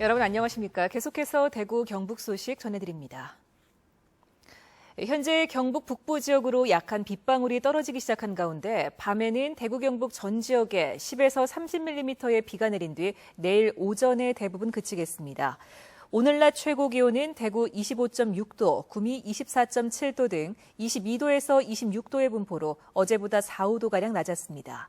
여러분 안녕하십니까? 계속해서 대구 경북 소식 전해드립니다. 현재 경북 북부 지역으로 약한 빗방울이 떨어지기 시작한 가운데 밤에는 대구 경북 전 지역에 10에서 30mm의 비가 내린 뒤 내일 오전에 대부분 그치겠습니다. 오늘 낮 최고 기온은 대구 25.6도, 구미 24.7도 등 22도에서 26도의 분포로 어제보다 4, 5도가량 낮았습니다.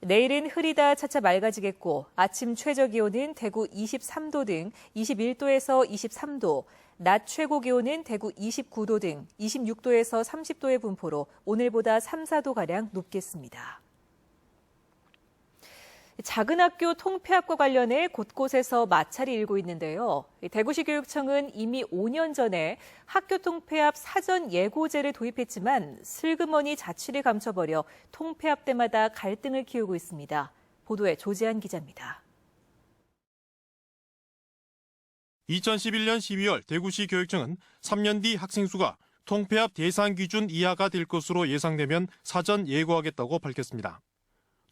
내일은 흐리다 차차 맑아지겠고 아침 최저 기온은 대구 23도 등 21도에서 23도, 낮 최고 기온은 대구 29도 등 26도에서 30도의 분포로 오늘보다 3, 4도가량 높겠습니다. 작은 학교 통폐합과 관련해 곳곳에서 마찰이 일고 있는데요. 대구시 교육청은 이미 5년 전에 학교 통폐합 사전 예고제를 도입했지만 슬그머니 자취를 감춰버려 통폐합 때마다 갈등을 키우고 있습니다. 보도에 조재한 기자입니다. 2011년 12월 대구시 교육청은 3년 뒤 학생 수가 통폐합 대상 기준 이하가 될 것으로 예상되면 사전 예고하겠다고 밝혔습니다.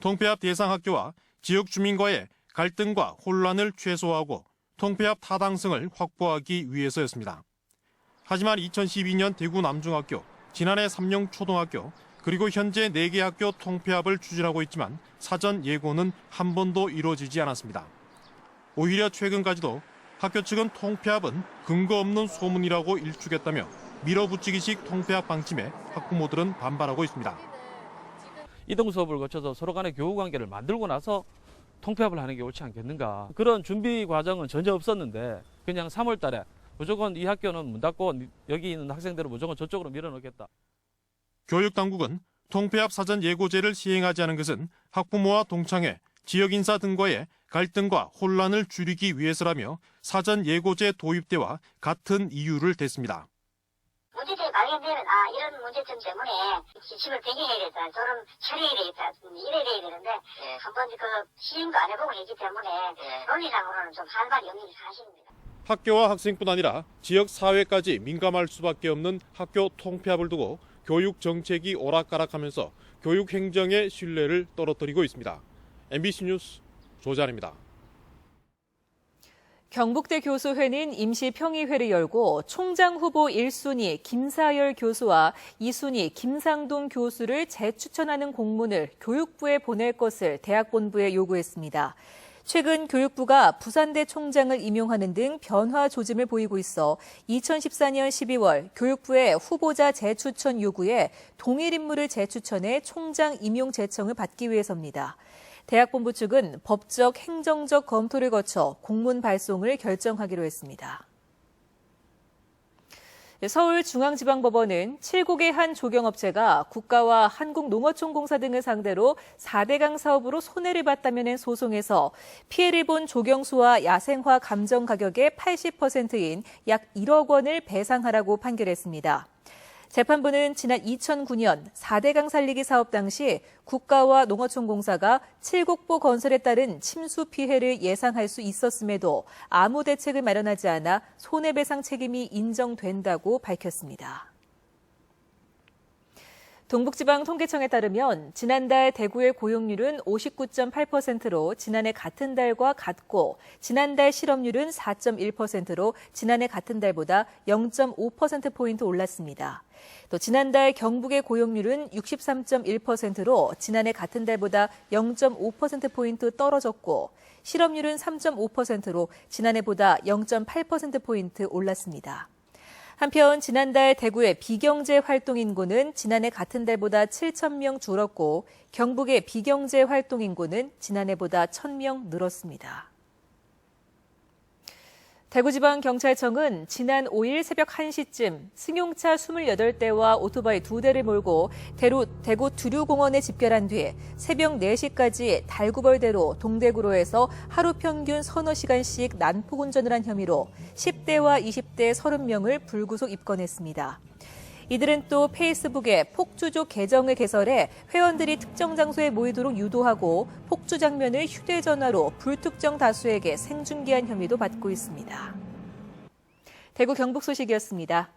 통폐합 대상 학교와 지역 주민과의 갈등과 혼란을 최소화하고 통폐합 타당성을 확보하기 위해서였습니다. 하지만 2012년 대구 남중학교, 지난해 삼령초등학교, 그리고 현재 4개 학교 통폐합을 추진하고 있지만 사전 예고는 한 번도 이루어지지 않았습니다. 오히려 최근까지도 학교 측은 통폐합은 근거 없는 소문이라고 일축했다며 밀어붙이기식 통폐합 방침에 학부모들은 반발하고 있습니다. 이동 수업을 거쳐서 서로 간의 교우 관계를 만들고 나서 통폐합을 하는 게 옳지 않겠는가. 그런 준비 과정은 전혀 없었는데 그냥 3월 달에 무조건 이 학교는 문 닫고 여기 있는 학생들은 무조건 저쪽으로 밀어넣겠다. 교육당국은 통폐합 사전 예고제를 시행하지 않은 것은 학부모와 동창회, 지역인사 등과의 갈등과 혼란을 줄이기 위해서라며 사전 예고제 도입 때와 같은 이유를 댔습니다. 문제점이 발견되면 이런 문제점 때문에 지침을 변경해야겠다, 졸업 처리해야겠다 이래야 되는데 한번 시행도 안 해보고 있기 때문에 논리상으로는 좀 할 말이 없는 게 사실입니다. 학교와 학생뿐 아니라 지역 사회까지 민감할 수밖에 없는 학교 통폐합을 두고 교육 정책이 오락가락하면서 교육 행정의 신뢰를 떨어뜨리고 있습니다. MBC 뉴스 조재환입니다. 경북대 교수회는 임시평의회를 열고 총장 후보 1순위 김사열 교수와 2순위 김상동 교수를 재추천하는 공문을 교육부에 보낼 것을 대학본부에 요구했습니다. 최근 교육부가 부산대 총장을 임용하는 등 변화 조짐을 보이고 있어 2014년 12월 교육부의 후보자 재추천 요구에 동일 인물을 재추천해 총장 임용 제청을 받기 위해서입니다. 대학본부 측은 법적, 행정적 검토를 거쳐 공문 발송을 결정하기로 했습니다. 서울중앙지방법원은 7국의 한 조경업체가 국가와 한국농어촌공사 등을 상대로 4대강 사업으로 손해를 봤다며 낸 소송에서 피해를 본 조경수와 야생화 감정 가격의 80%인 약 1억 원을 배상하라고 판결했습니다. 재판부는 지난 2009년 4대강 살리기 사업 당시 국가와 농어촌공사가 7국보 건설에 따른 침수 피해를 예상할 수 있었음에도 아무 대책을 마련하지 않아 손해배상 책임이 인정된다고 밝혔습니다. 동북지방통계청에 따르면 지난달 대구의 고용률은 59.8%로 지난해 같은 달과 같고 지난달 실업률은 4.1%로 지난해 같은 달보다 0.5%포인트 올랐습니다. 또 지난달 경북의 고용률은 63.1%로 지난해 같은 달보다 0.5%포인트 떨어졌고 실업률은 3.5%로 지난해보다 0.8%포인트 올랐습니다. 한편 지난달 대구의 비경제 활동 인구는 지난해 같은 달보다 7,000명 줄었고 경북의 비경제 활동 인구는 지난해보다 1,000명 늘었습니다. 대구지방경찰청은 지난 5일 새벽 1시쯤 승용차 28대와 오토바이 2대를 몰고 대구 두류공원에 집결한 뒤 새벽 4시까지 달구벌대로 동대구로에서 하루 평균 서너 시간씩 난폭 운전을 한 혐의로 10대와 20대 30명을 불구속 입건했습니다. 이들은 또 페이스북에 폭주족 계정을 개설해 회원들이 특정 장소에 모이도록 유도하고 폭주 장면을 휴대전화로 불특정 다수에게 생중계한 혐의도 받고 있습니다. 대구 경북 소식이었습니다.